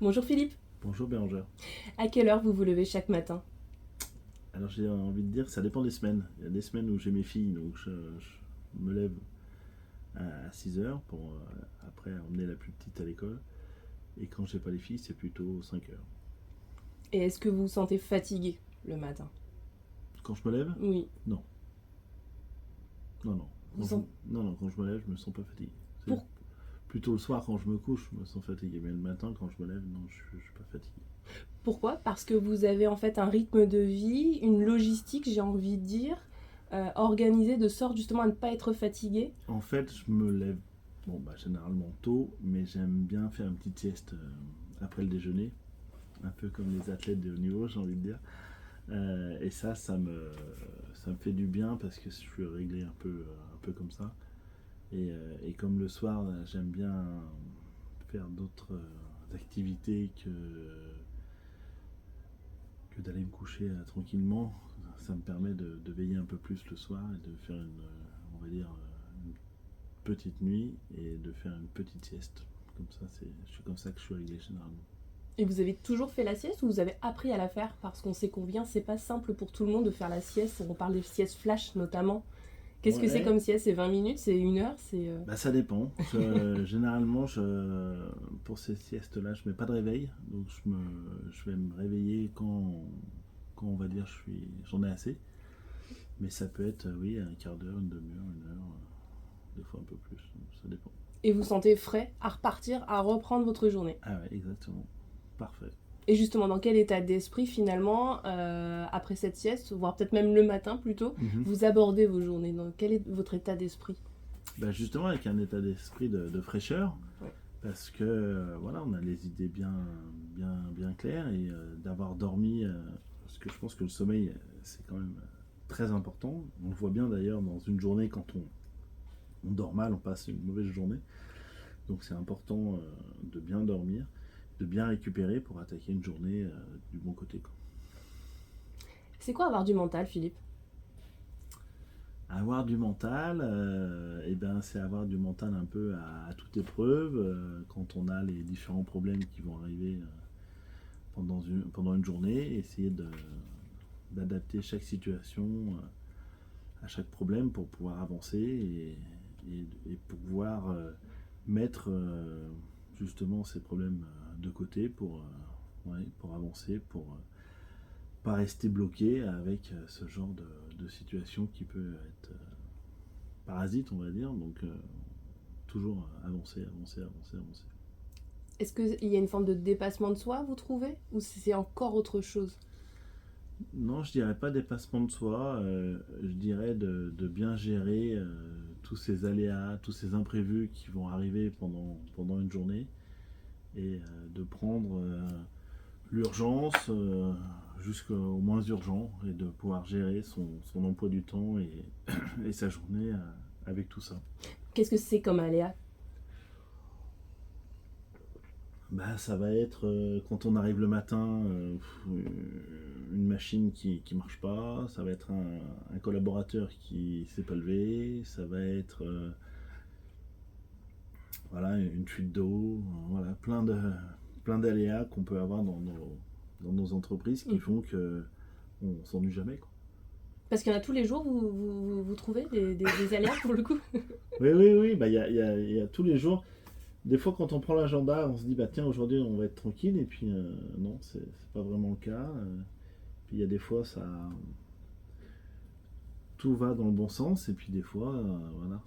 Bonjour Philippe. Bonjour Bérangère. À quelle heure vous vous levez chaque matin? Alors j'ai envie de dire, ça dépend des semaines. Il y a des semaines où j'ai mes filles, donc je me lève à 6 heures pour après emmener la plus petite à l'école. Et quand j'ai pas les filles, c'est plutôt 5 heures. Et est-ce que vous vous sentez fatigué le matin? Quand je me lève, Oui. non. Non, non. Vous sent- Non, non, quand je me lève, je me sens pas fatigué. C'est pour- plutôt le soir quand je me couche, je me sens fatigué. Mais le matin, quand je me lève, non, je suis pas fatigué. Pourquoi? Parce que vous avez en fait un rythme de vie, une logistique, j'ai envie de dire, organisée de sorte justement à ne pas être fatigué. En fait, je me lève, bon, bah, généralement tôt, mais j'aime bien faire une petite sieste après le déjeuner. Un peu comme les athlètes de haut niveau, j'ai envie de dire. Et ça me fait du bien parce que je suis réglé un peu comme ça. Et comme le soir, j'aime bien faire d'autres activités que d'aller me coucher tranquillement. Ça me permet de veiller un peu plus le soir et de faire on va dire, une petite nuit et de faire une petite sieste. Comme ça, c'est comme ça que je suis réglé généralement. Et vous avez toujours fait la sieste ou vous avez appris à la faire? Parce qu'on sait combien c'est pas simple pour tout le monde de faire la sieste. On parle des siestes flash notamment. Qu'est-ce que c'est Ouais, comme sieste? C'est 20 minutes, c'est 1 heure, bah ça dépend. Généralement, pour ces siestes-là, je mets pas de réveil. Donc je vais me réveiller quand on va dire j'en ai assez. Mais ça peut être, oui, un quart d'heure, une demi-heure, 1 heure, des fois un peu plus. Ça dépend. Et vous sentez frais à repartir, à reprendre votre journée. Ah ouais, exactement. Parfait. Et justement, dans quel état d'esprit finalement, après cette sieste, voire peut-être même le matin plutôt, Mhm. vous abordez vos journées? Dans quel est votre état d'esprit? Bah justement, avec un état d'esprit de fraîcheur, Ouais. parce que voilà, on a les idées bien claires et d'avoir dormi, parce que je pense que le sommeil, c'est quand même très important. On le voit bien d'ailleurs dans une journée quand on dort mal, on passe une mauvaise journée. Donc c'est important de bien dormir, de bien récupérer pour attaquer une journée du bon côté, quoi. C'est quoi avoir du mental, Philippe? Avoir du mental, eh ben, c'est avoir du mental un peu à toute épreuve, quand on a les différents problèmes qui vont arriver pendant une journée, essayer d'adapter chaque situation à chaque problème pour pouvoir avancer et pouvoir mettre justement ces problèmes de côté ouais, pour avancer, pour pas rester bloqué avec ce genre de situation qui peut être parasite, on va dire. Donc toujours avancer. Est-ce qu'il y a une forme de dépassement de soi, vous trouvez? Ou c'est encore autre chose? Non, je dirais pas dépassement de soi, je dirais de bien gérer tous ces aléas, tous ces imprévus qui vont arriver pendant une journée et de prendre l'urgence jusqu'au moins urgent et de pouvoir gérer son emploi du temps et sa journée avec tout ça. Qu'est-ce que c'est comme aléa? Bah, ça va être quand on arrive le matin, une machine qui marche pas, ça va être un collaborateur qui s'est pas levé, ça va être voilà, une fuite d'eau, voilà, plein d'aléas qu'on peut avoir dans nos entreprises qui Mm. font que on s'ennuie jamais, quoi. Parce qu'il y en a tous les jours, vous trouvez des aléas pour le coup? Oui, bah, il y a tous les jours. Des fois, quand on prend l'agenda, on se dit, bah tiens, aujourd'hui, on va être tranquille, et puis non, c'est pas vraiment le cas. Puis il y a des fois, tout va dans le bon sens, et puis des fois, voilà,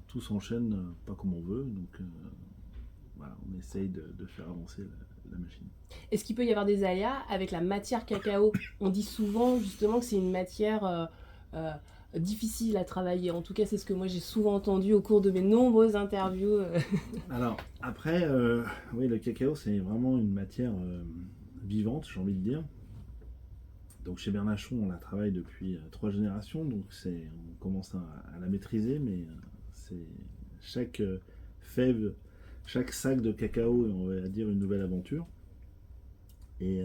tout s'enchaîne pas comme on veut, donc voilà, on essaye de faire avancer la machine. Est-ce qu'il peut y avoir des aléas avec la matière cacao? On dit souvent justement que c'est une matière euh, difficile à travailler. En tout cas, c'est ce que moi j'ai souvent entendu au cours de mes nombreuses interviews. Alors, après, oui, le cacao, c'est vraiment une matière vivante, j'ai envie de dire. Donc chez Bernachon, on la travaille depuis 3 générations, donc on commence à la maîtriser, mais c'est chaque fève, chaque sac de cacao, on va dire une nouvelle aventure. Et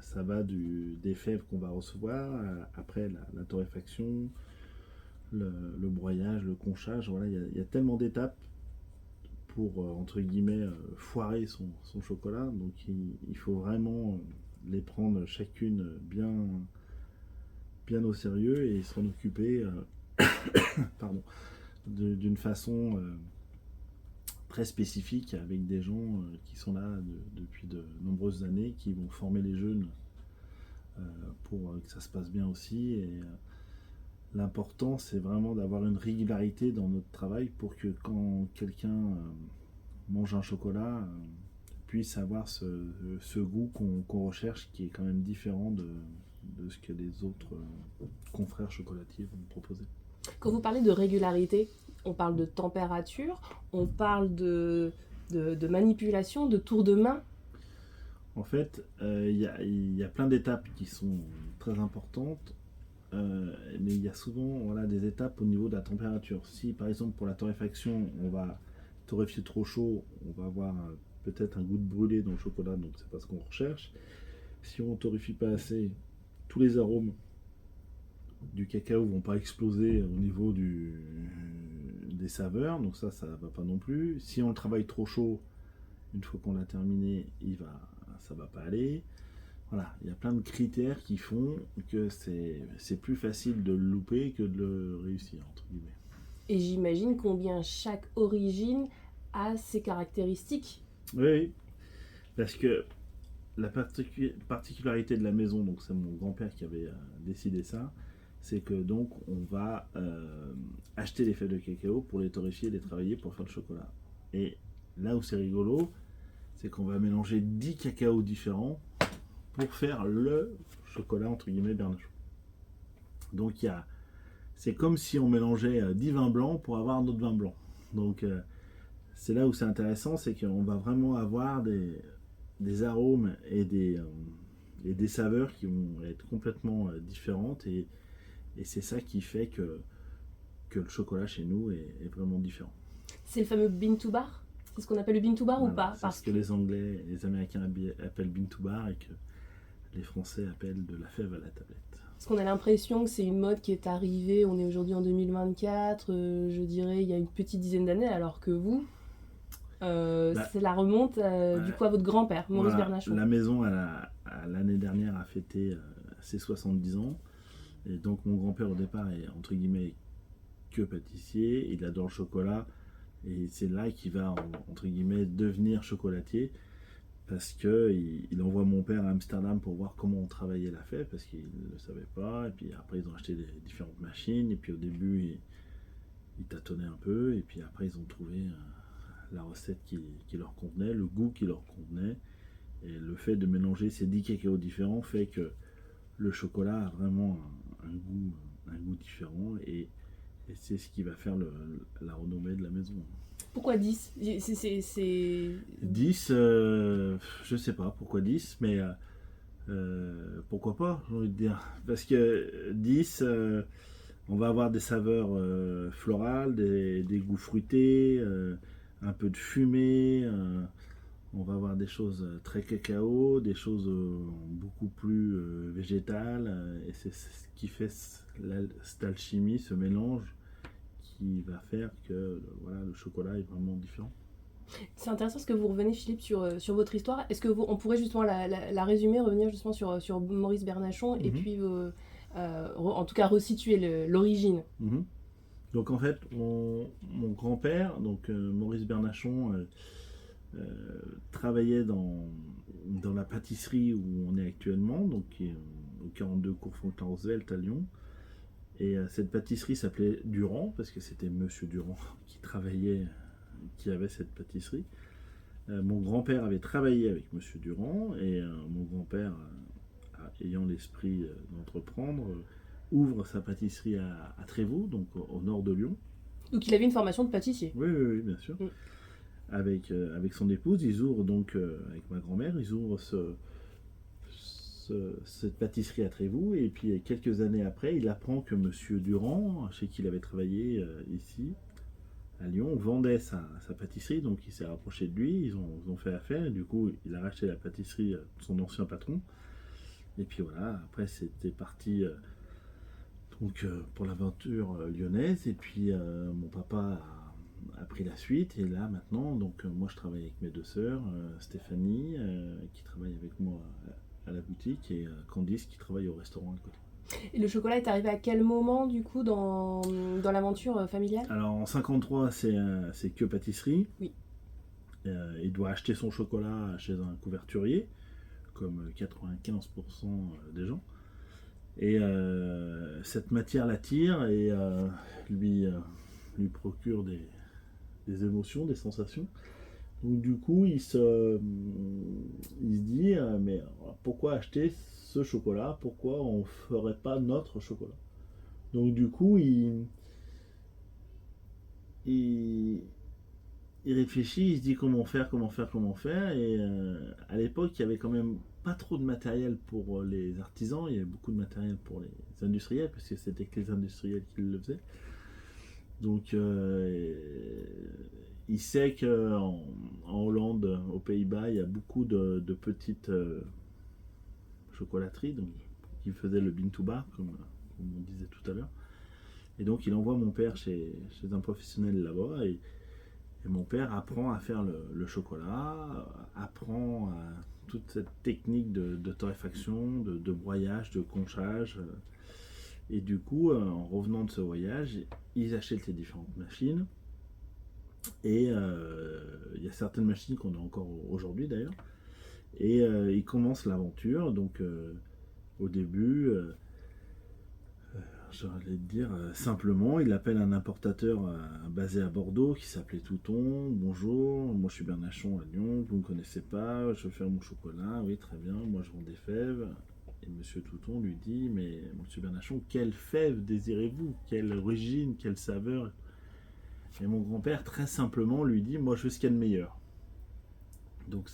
ça va des fèves qu'on va recevoir, après la torréfaction, le broyage, le conchage, voilà, il y a tellement d'étapes pour entre guillemets, foirer son chocolat. Donc il faut vraiment les prendre chacune bien au sérieux et s'en occuper pardon, d'une façon très spécifique avec des gens qui sont là depuis de nombreuses années, qui vont former les jeunes pour que ça se passe bien aussi. Et l'important, c'est vraiment d'avoir une régularité dans notre travail pour que quand quelqu'un mange un chocolat, puisse avoir ce goût qu'on recherche, qui est quand même différent de ce que les autres confrères chocolatiers vont proposer. Quand vous parlez de régularité, on parle de température, on parle de manipulation, de tour de main. En fait, il y a plein d'étapes qui sont très importantes, mais il y a souvent voilà, des étapes au niveau de la température. Si par exemple pour la torréfaction, on va torréfier trop chaud, on va avoir peut-être un goût de brûlé dans le chocolat, donc c'est pas ce qu'on recherche. Si on torréfie pas assez, tous les arômes du cacao vont pas exploser au niveau des saveurs, donc ça va pas non plus. Si on le travaille trop chaud, une fois qu'on l'a terminé, ça va pas aller. Voilà, il y a plein de critères qui font que c'est plus facile de le louper que de le réussir, entre guillemets. Et j'imagine combien chaque origine a ses caractéristiques. Oui, parce que la particularité de la maison, donc c'est mon grand-père qui avait décidé ça, c'est que donc on va acheter les fèves de cacao pour les torréfier et les travailler pour faire le chocolat. Et là où c'est rigolo, c'est qu'on va mélanger 10 cacaos différents pour faire le chocolat entre guillemets Bernacheau. Donc c'est comme si on mélangeait 10 vins blancs pour avoir un autre vin blanc. Donc c'est là où c'est intéressant, c'est qu'on va vraiment avoir des arômes et des saveurs qui vont être complètement différentes, et c'est ça qui fait que le chocolat chez nous est vraiment différent. C'est le fameux bean to bar? C'est ce qu'on appelle le bean to bar, voilà, ou pas? C'est ce que les Anglais et les Américains appellent bean to bar et que les Français appellent de la fève à la tablette. Parce qu'on a l'impression que c'est une mode qui est arrivée, on est aujourd'hui en 2024, je dirais il y a une petite dizaine d'années, alors que vous, c'est la remonte du coup à votre grand-père, Maurice Bernachon. La maison, l'année dernière, a fêté ses 70 ans. Et donc mon grand-père au départ est entre guillemets que pâtissier, il adore le chocolat, et c'est là qu'il va entre guillemets devenir chocolatier, parce que il envoie mon père à Amsterdam pour voir comment on travaillait la fève, parce qu'il ne le savait pas, et puis après ils ont acheté des différentes machines, et puis au début ils tâtonnaient un peu, et puis après ils ont trouvé la recette qui leur convenait, le goût qui leur convenait, et le fait de mélanger ces 10 cacaos différents fait que le chocolat a vraiment un goût différent, et c'est ce qui va faire la renommée de la maison. Pourquoi 10 c'est... 10, je sais pas pourquoi 10, mais pourquoi pas, j'ai envie de dire. Parce que 10, on va avoir des saveurs florales, des goûts fruités, un peu de fumée, on va avoir des choses très cacao, des choses beaucoup plus végétales, et c'est ce qui fait cette alchimie, ce mélange qui va faire que voilà, le chocolat est vraiment différent. C'est intéressant ce que vous revenez, Philippe, sur votre histoire. Est-ce que on pourrait justement la résumer, revenir justement sur Maurice Bernachon, et puis en tout cas resituer l'origine. Donc en fait, mon grand-père, donc Maurice Bernachon, travaillait dans la pâtisserie où on est actuellement, donc qui est au 42 cours Franklin-Roosevelt à Lyon. Et cette pâtisserie s'appelait Durand, parce que c'était Monsieur Durand qui avait cette pâtisserie. Mon grand-père avait travaillé avec Monsieur Durand, et mon grand-père, ayant l'esprit d'entreprendre, ouvre sa pâtisserie à Trévoux, donc au nord de Lyon. Donc il avait une formation de pâtissier. Oui, bien sûr. Avec son épouse, ils ouvrent donc, avec ma grand-mère, ils ouvrent cette pâtisserie à Trévoux, et puis quelques années après, il apprend que Monsieur Durand, chez qui il avait travaillé ici, à Lyon, vendait sa pâtisserie, donc il s'est rapproché de lui, ils ont fait affaire, et du coup, il a racheté la pâtisserie de son ancien patron. Et puis voilà, après c'était parti donc pour l'aventure lyonnaise, et puis mon papa a pris la suite. Et là, maintenant, donc moi, je travaille avec mes deux sœurs, Stéphanie, qui travaille avec moi à la boutique, et Candice, qui travaille au restaurant à côté. Et le chocolat est arrivé à quel moment, du coup, dans l'aventure familiale? Alors, en 53, c'est que pâtisserie. Oui. Il doit acheter son chocolat chez un couverturier, comme 95% des gens. Et cette matière l'attire et lui procure des émotions, des sensations. Donc du coup, il se dit, mais pourquoi acheter ce chocolat? Pourquoi on ne ferait pas notre chocolat? Donc du coup, il réfléchit, il se dit comment faire. Et à l'époque, il y avait quand même pas trop de matériel pour les artisans, il y avait beaucoup de matériel pour les industriels, parce que c'était que les industriels qui le faisaient. Donc il sait qu'en Hollande, aux Pays-Bas, il y a beaucoup de petites chocolateries donc, qui faisaient le bean to bar, comme on disait tout à l'heure. Et donc il envoie mon père chez un professionnel là-bas, et mon père apprend à faire le chocolat, apprend toute cette technique de torréfaction, de broyage, de conchage. Et du coup, en revenant de ce voyage, ils achètent les différentes machines. Et il y a certaines machines qu'on a encore aujourd'hui d'ailleurs. Et ils commencent l'aventure. Donc au début, j'allais dire simplement, il appelle un importateur basé à Bordeaux qui s'appelait Touton. Bonjour, moi je suis Bernachon à Lyon, vous ne me connaissez pas, je veux faire mon chocolat. Oui, très bien, moi je vends des fèves. Et monsieur Touton lui dit, mais monsieur Bernachon, quelle fève désirez-vous? Quelle origine, quelle saveur? Et mon grand-père, très simplement, lui dit, moi je veux ce qu'il y a de meilleur. Donc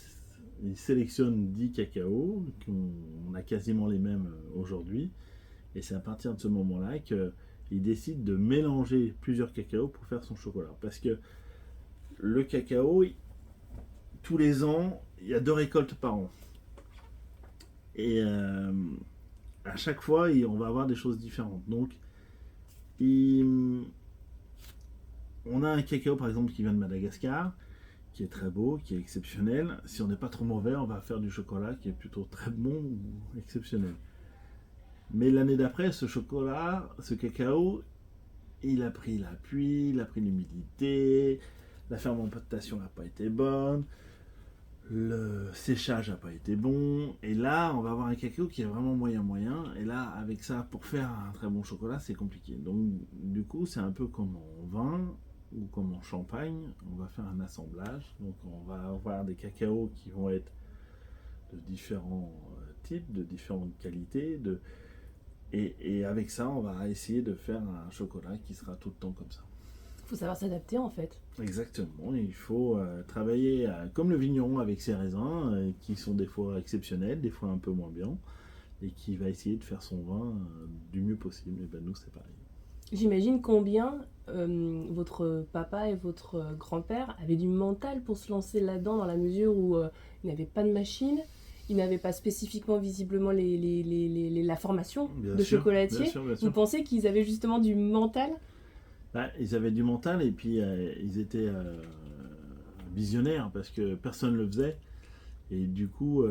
il sélectionne 10 cacaos, on a quasiment les mêmes aujourd'hui. Et c'est à partir de ce moment-là qu'il décide de mélanger plusieurs cacaos pour faire son chocolat. Parce que le cacao, tous les ans, il y a 2 récoltes par an. Et à chaque fois, on va avoir des choses différentes. Donc, on a un cacao, par exemple, qui vient de Madagascar, qui est très beau, qui est exceptionnel. Si on n'est pas trop mauvais, on va faire du chocolat qui est plutôt très bon ou exceptionnel. Mais l'année d'après, ce chocolat, ce cacao, il a pris la pluie, il a pris l'humidité, la fermentation n'a pas été bonne, le séchage n'a pas été bon, et là, on va avoir un cacao qui est vraiment moyen. Et là, avec ça, pour faire un très bon chocolat, c'est compliqué. Donc, du coup, c'est un peu comme en vin ou comme en champagne, on va faire un assemblage. Donc, on va avoir des cacaos qui vont être de différents types, de différentes qualités, et avec ça, on va essayer de faire un chocolat qui sera tout le temps comme ça. Il faut savoir s'adapter en fait. Exactement, il faut travailler comme le vigneron avec ses raisins, qui sont des fois exceptionnels, des fois un peu moins bien, et qui va essayer de faire son vin du mieux possible. Et ben nous, c'est pareil. J'imagine combien votre papa et votre grand-père avaient du mental pour se lancer là-dedans, dans la mesure où ils n'avaient pas de machine, ils n'avaient pas spécifiquement visiblement la formation Bien de sûr, chocolatier. bien sûr. Vous pensez qu'ils avaient justement du mental? Ils avaient du mental, et puis ils étaient visionnaires, parce que personne ne le faisait. Et du coup,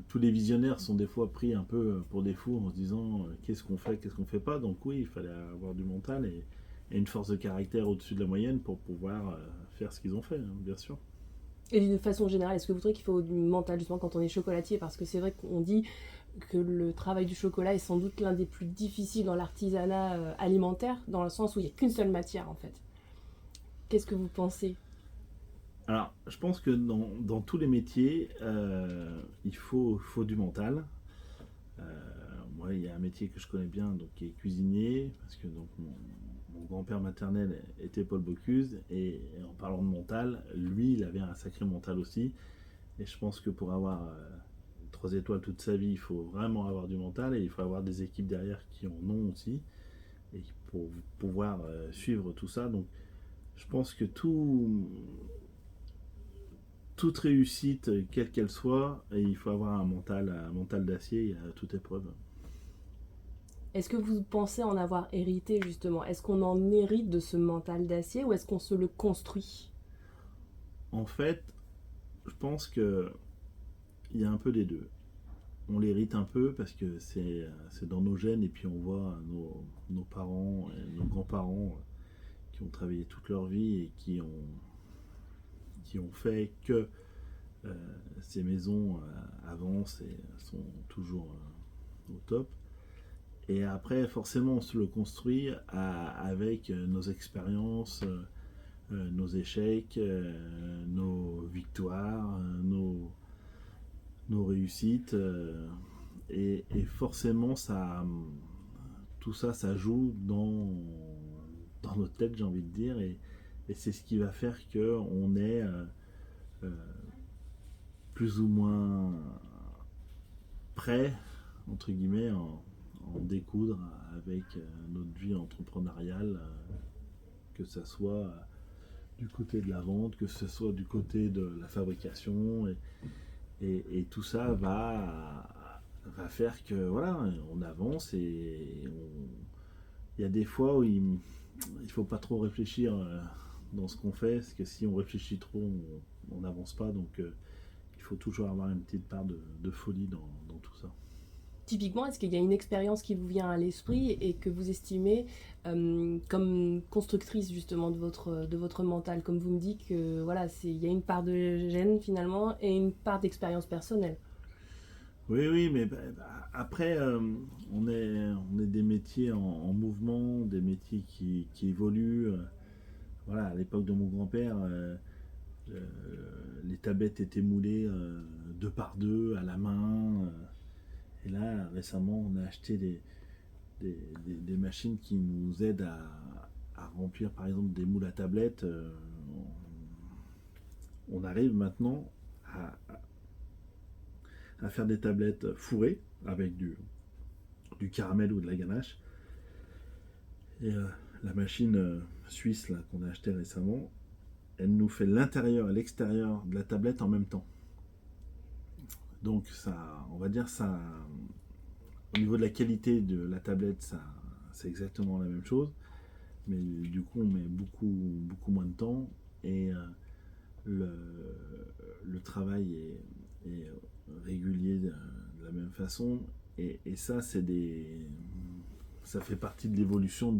tous les visionnaires sont des fois pris un peu pour des fous en se disant qu'est-ce qu'on fait pas. Donc oui, il fallait avoir du mental et une force de caractère au-dessus de la moyenne pour pouvoir faire ce qu'ils ont fait, hein, bien sûr. Et d'une façon générale, est-ce que vous trouvez qu'il faut du mental justement quand on est chocolatier? Parce que c'est vrai qu'on dit que le travail du chocolat est sans doute l'un des plus difficiles dans l'artisanat alimentaire, dans le sens où il n'y a qu'une seule matière en fait. Qu'est-ce que vous pensez? Alors, je pense que dans tous les métiers, il faut du mental. Moi, il y a un métier que je connais bien, donc, qui est cuisinier, parce que donc, mon grand-père maternel était Paul Bocuse, et en parlant de mental, lui, il avait un sacré mental aussi. Et je pense que pour avoir 3 étoiles toute sa vie, il faut vraiment avoir du mental, et il faut avoir des équipes derrière qui en ont aussi, et pour pouvoir suivre tout ça. Donc, je pense que toute réussite, quelle qu'elle soit, il faut avoir un mental d'acier à toute épreuve. Est-ce que vous pensez en avoir hérité justement? Est-ce qu'on en hérite de ce mental d'acier ou est-ce qu'on se le construit? En fait, je pense que il y a un peu des deux. On l'hérite un peu parce que c'est dans nos gènes et puis on voit nos parents et nos grands-parents qui ont travaillé toute leur vie et qui ont fait que euh, ces maisons avancent et sont toujours au top. Et après, forcément, on se le construit avec nos expériences, nos échecs, nos victoires, nos réussites. Et forcément, tout ça, ça joue dans notre tête, j'ai envie de dire. Et c'est ce qui va faire qu'on est euh, plus ou moins prêt, entre guillemets, en découdre avec notre vie entrepreneuriale, que ce soit du côté de la vente, que ce soit du côté de la fabrication. Et tout ça va faire que voilà, on avance il y a des fois où il faut pas trop réfléchir dans ce qu'on fait, parce que si on réfléchit trop, on n'avance pas. Donc il faut toujours avoir une petite part de folie dans tout ça. Typiquement, est-ce qu'il y a une expérience qui vous vient à l'esprit et que vous estimez comme constructrice justement de votre mental? Comme vous me dites que voilà, il y a une part de gêne finalement et une part d'expérience personnelle. Oui, oui, mais après, on est des métiers en mouvement, des métiers qui évoluent. Voilà, à l'époque de mon grand-père, euh, les tablettes étaient moulées deux par deux à la main. Et là, récemment, on a acheté des machines qui nous aident à remplir, par exemple, des moules à tablettes. On arrive maintenant à, à faire des tablettes fourrées avec du caramel ou de la ganache. Et la machine suisse là, qu'on a achetée récemment, elle nous fait l'intérieur et l'extérieur de la tablette en même temps. Donc ça, on va dire ça, au niveau de la qualité de la tablette, ça, c'est exactement la même chose. Mais du coup, on met beaucoup moins de temps et le, le travail est régulier de la même façon. Et ça, ça fait partie de l'évolution